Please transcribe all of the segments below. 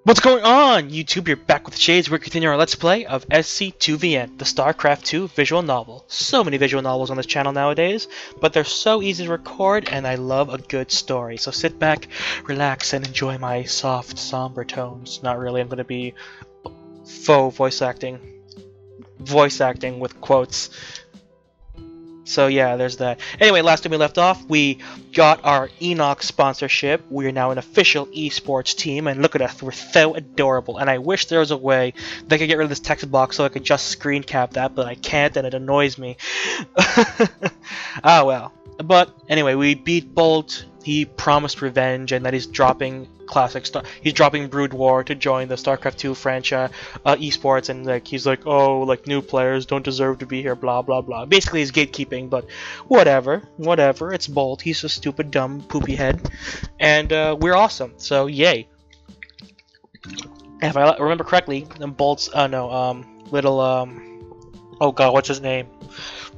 What's going on, YouTube? You're back with Shades. We're continuing our Let's Play of SC2VN, the StarCraft 2 visual novel. So many visual novels on this channel nowadays, but they're so easy to record, and I love a good story. So sit back, relax, and enjoy my soft, somber tones. Not really, I'm going to be faux voice acting with quotes. So yeah, there's that. Anyway, last time we left off, we got our Enoch sponsorship. We are now an official esports team, and look at us, we're so adorable. And I wish there was a way they could get rid of this text box so I could just screen cap that, but I can't, and it annoys me. Ah well. But anyway, we beat Bolt. He promised revenge, and that he's dropping he's dropping Brood War to join the StarCraft 2 franchise, esports, and like he's like, oh, like new players don't deserve to be here, blah blah blah. Basically, he's gatekeeping, but whatever. It's Bolt. He's a stupid, dumb, poopy head, and we're awesome. So yay! If I remember correctly, Bolt's little oh god, what's his name?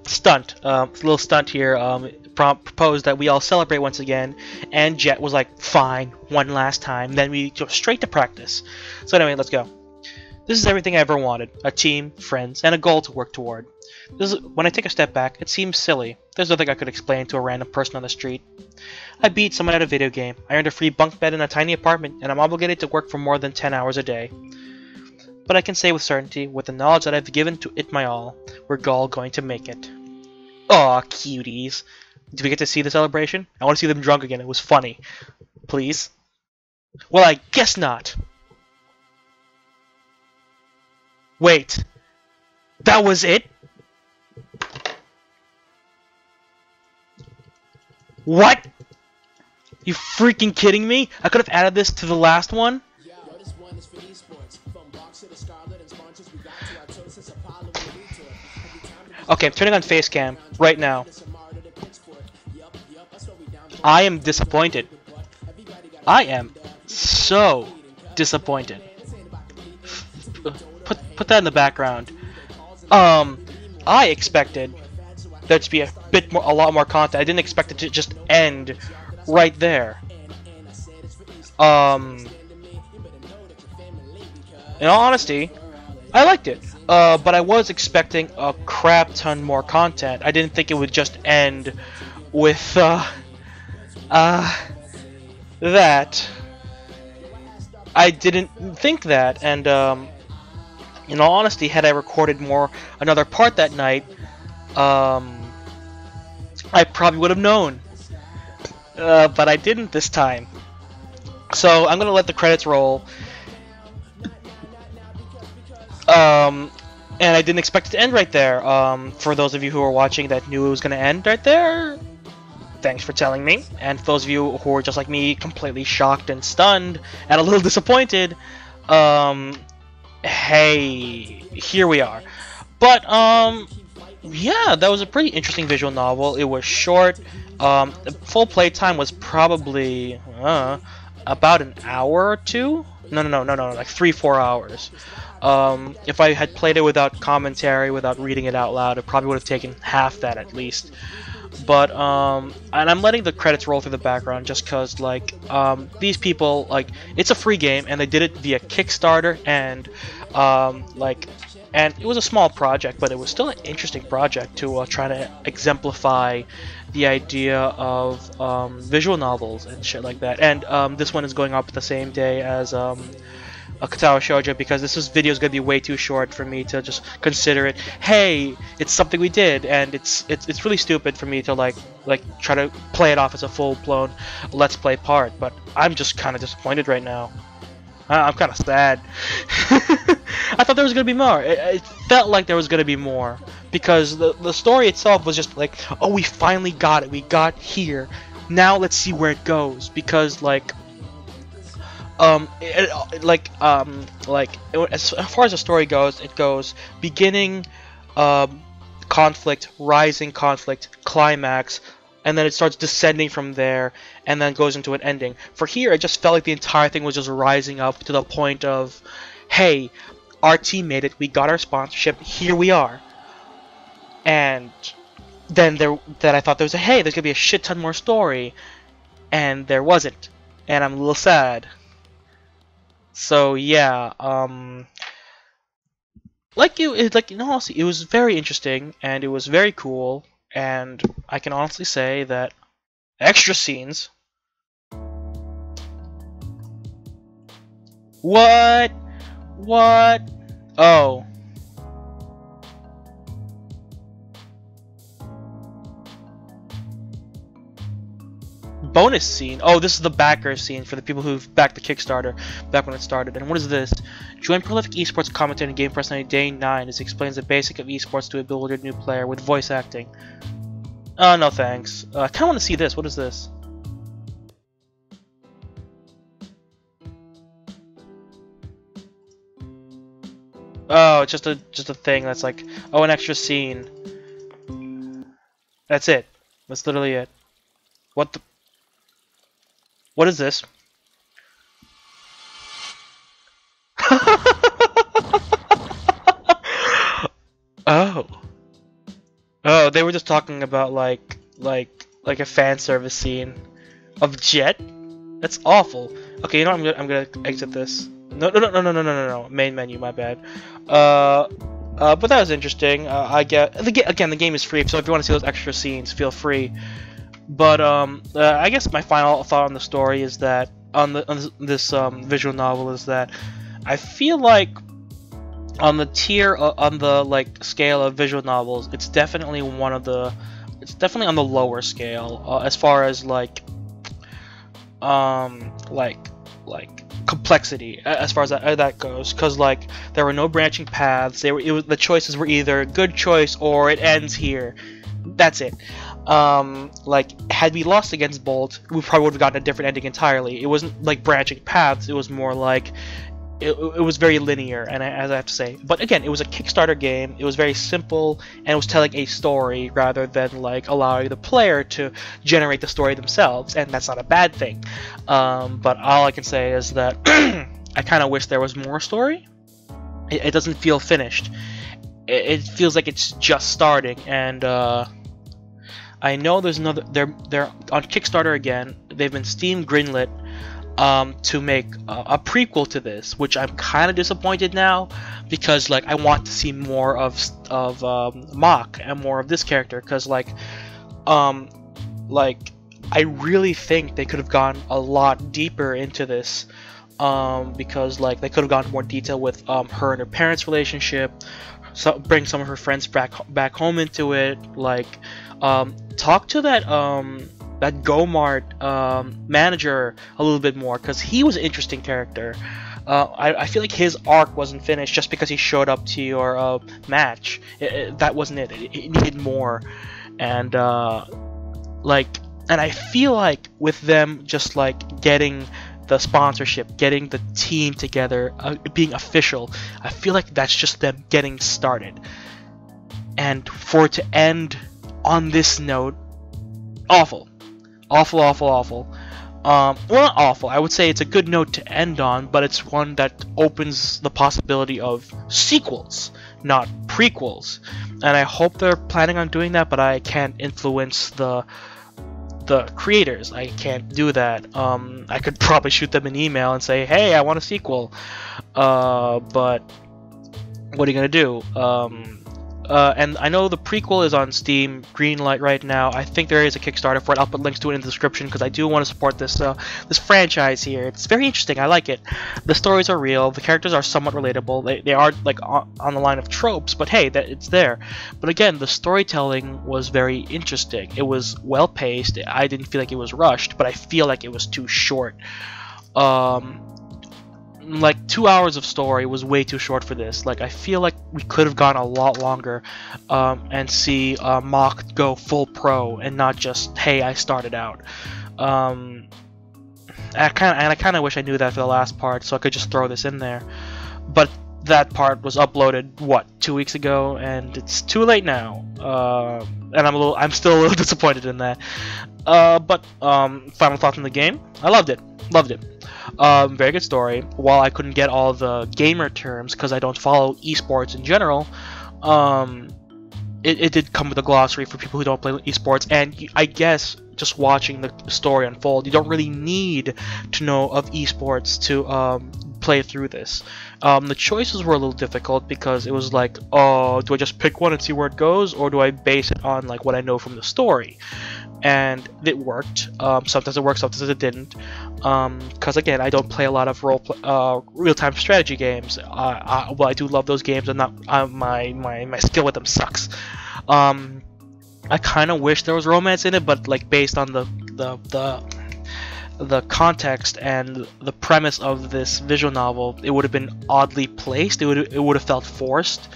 Little stunt here. Proposed that we all celebrate once again, and Jet was like, fine, one last time. Then we go straight to practice. So anyway, let's go. This is everything I ever wanted: a team, friends, and a goal to work toward. When I take a step back, it seems silly. There's nothing I could explain to a random person on the street. I beat someone at a video game. I earned a free bunk bed in a tiny apartment, and I'm obligated to work for more than 10 hours a day. But I can say with certainty, with the knowledge that I've given to it my all, we're all going to make it. Aw, cuties. Do we get to see the celebration? I want to see them drunk again. It was funny. Please? Well, I guess not. Wait. That was it? What? You freaking kidding me? I could have added this to the last one? Okay, I'm turning on face cam right now. I am disappointed. I am so disappointed. Put that in the background. I expected there to be a lot more content. I didn't expect it to just end right there. In all honesty, I liked it. But I was expecting a crap ton more content. I didn't think it would just end with that. I didn't think that, and in all honesty, had I recorded another part that night, I probably would have known. But I didn't this time. So I'm gonna let the credits roll. And I didn't expect it to end right there. For those of you who are watching that knew it was gonna end right there, thanks for telling me. And for those of you who are just like me, completely shocked and stunned and a little disappointed, hey, here we are. But yeah, that was a pretty interesting visual novel. It was short. The full playtime was probably about an hour or two. No, like 3-4 hours. If I had played it without commentary, without reading it out loud, it probably would have taken half that at least. But and I'm letting the credits roll through the background just cause like these people, like, it's a free game and they did it via Kickstarter, and and it was a small project, but it was still an interesting project to try to exemplify the idea of visual novels and shit like that. And this one is going up the same day as a Katawa Shoujo, because this video is going to be way too short for me to just consider it. Hey, it's something we did, and it's really stupid for me to like try to play it off as a full-blown Let's Play part. But I'm just kind of disappointed right now. I'm kind of sad. I thought there was going to be more. It felt like there was going to be more, because the story itself was just like, oh, we finally got it. We got here. Now let's see where it goes, because like. As far as the story goes, it goes beginning, conflict, rising conflict, climax, and then it starts descending from there, and then goes into an ending. For here, it just felt like the entire thing was just rising up to the point of, hey, our team made it, we got our sponsorship, here we are. And then I thought there was hey, there's gonna be a shit ton more story, and there wasn't, and I'm a little sad. So yeah, honestly, it was very interesting and it was very cool, and I can honestly say that extra scenes. What? What? Oh. Bonus scene. Oh, this is the backer scene for the people who've backed the Kickstarter back when it started. And what is this? Join prolific esports commentator and game personality Day 9 as he explains the basic of esports to a bewildered new player with voice acting. Oh, no thanks. I kind of want to see this. What is this? Oh, it's just a thing that's like, oh, an extra scene. That's it. That's literally it. What the? What is this? Oh. Oh, they were just talking about like a fan service scene of Jet. That's awful. Okay, you know what? I'm gonna exit this. No. Main menu, my bad. But that was interesting. I get again the game is free, so if you want to see those extra scenes, feel free. But I guess my final thought on the story is that on this visual novel is that I feel like on the tier on the like scale of visual novels, it's definitely on the lower scale as far as like complexity as far as that goes, because like there were no branching paths. The choices were either good choice or it ends here. That's it. Like had we lost against Bolt, we probably would have gotten a different ending entirely. It wasn't like branching paths. It was more like it was very linear, and as I have to say. But again, it was a Kickstarter game. It was very simple, and it was telling a story rather than like allowing the player to generate the story themselves, and that's not a bad thing. But all I can say is that I kind of wish there was more story. It doesn't feel finished. It feels like it's just starting, and I know there's another. They're on Kickstarter again. They've been Steam greenlit to make a prequel to this, which I'm kind of disappointed now, because like I want to see more of Mach and more of this character, because like I really think they could have gone a lot deeper into this, because like they could have gone into more detail with her and her parents' relationship, so bring some of her friends back home into it, like talk to that Gomart manager a little bit more, because he was an interesting character. I feel like his arc wasn't finished just because he showed up to your match. That wasn't it. It needed more, and and I feel like with them just like getting the sponsorship, getting the team together, being official, I feel like that's just them getting started. And for it to end on this note, awful. Well, not awful. I would say it's a good note to end on, but it's one that opens the possibility of sequels, not prequels. And I hope they're planning on doing that, but I can't influence the creators. I can't do that. I could probably shoot them an email and say, hey, I want a sequel. But what are you gonna do? And I know the prequel is on Steam Greenlight right now. I think there is a Kickstarter for it. I'll put links to it in the description, because I do want to support this this franchise here. It's very interesting. I like it. The stories are real. The characters are somewhat relatable. They are like on the line of tropes, but hey, it's there. But again, the storytelling was very interesting. It was well paced. I didn't feel like it was rushed, but I feel like it was too short. Like 2 hours of story was way too short for this. Like I feel like we could have gone a lot longer, and see Mach go full pro and not just, hey, I started out. I kind of wish I knew that for the last part, so I could just throw this in there. But that part was uploaded what, 2 weeks ago, and it's too late now. And I'm still a little disappointed in that. But final thoughts on the game: I loved it. Very good story. While I couldn't get all the gamer terms because I don't follow esports in general, it did come with a glossary for people who don't play esports, and I guess just watching the story unfold, you don't really need to know of esports to play through this. The choices were a little difficult because it was like, oh, do I just pick one and see where it goes, or do I base it on like what I know from the story? And it worked. Sometimes it worked, sometimes it didn't. Because again, I don't play a lot of real-time strategy games. Well, I do love those games, and not my skill with them sucks. I kind of wish there was romance in it, but like based on the context and the premise of this visual novel, it would have been oddly placed. It would have felt forced.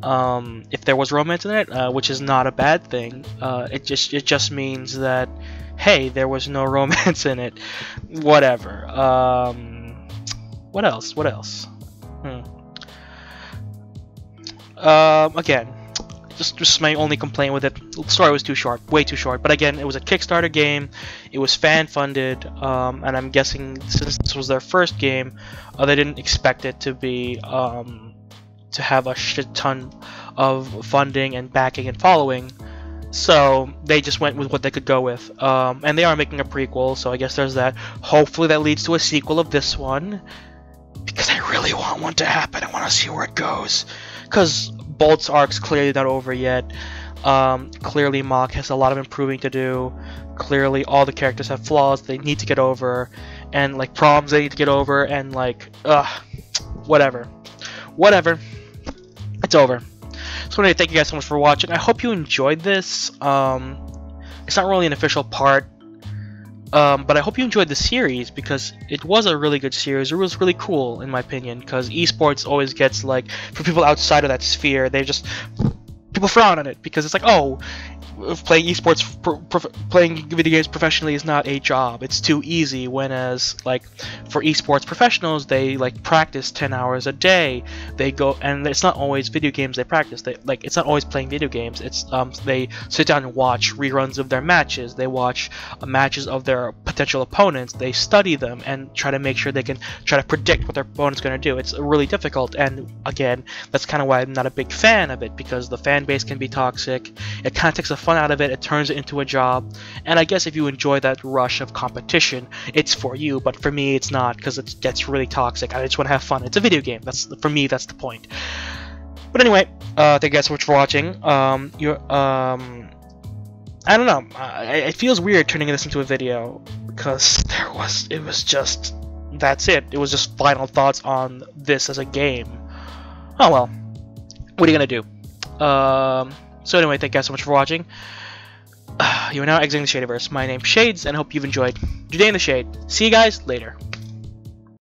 If there was romance in it, which is not a bad thing. It just means that, hey, there was no romance in it. Whatever. What else? Again, just my only complaint with it. The story was too short, way too short. But again, it was a Kickstarter game. It was fan funded, and I'm guessing since this was their first game, they didn't expect it to be to have a shit ton of funding and backing and following. So they just went with what they could go with. And they are making a prequel, so I guess there's that. Hopefully that leads to a sequel of this one, because I really want one to happen. I want to see where it goes. Because Bolt's arc's clearly not over yet. Clearly Mach has a lot of improving to do. Clearly all the characters have flaws they need to get over, and like problems they need to get over, and like whatever. It's over. So anyway, thank you guys so much for watching. I hope you enjoyed this. It's not really an official part, but I hope you enjoyed the series, because it was a really good series. It was really cool in my opinion, because esports always gets, like, for people outside of that sphere, people frown on it because it's like, oh, playing esports, playing video games professionally is not a job. It's too easy. Whereas, like, for esports professionals, they like practice 10 hours a day. They go, and it's not always video games they practice. It's not always playing video games. It's they sit down and watch reruns of their matches. They watch matches of their potential opponents. They study them and try to make sure they can try to predict what their opponent's going to do. It's really difficult, and again, that's kind of why I'm not a big fan of it, because the fan base can be toxic. It kind of takes the fun out of it. It turns it into a job, and I guess if you enjoy that rush of competition, it's for you. But for me, it's not, because it gets really toxic. I just want to have fun. It's a video game. For me, that's the point. But anyway, thank you guys so much for watching. I don't know. It feels weird turning this into a video, because it was just, that's it. It was just final thoughts on this as a game. Oh well. What are you gonna do? So anyway, thank you guys so much for watching. You are now exiting the Shadyverse. My name's Shades, and I hope you've enjoyed your day in the shade. See you guys later.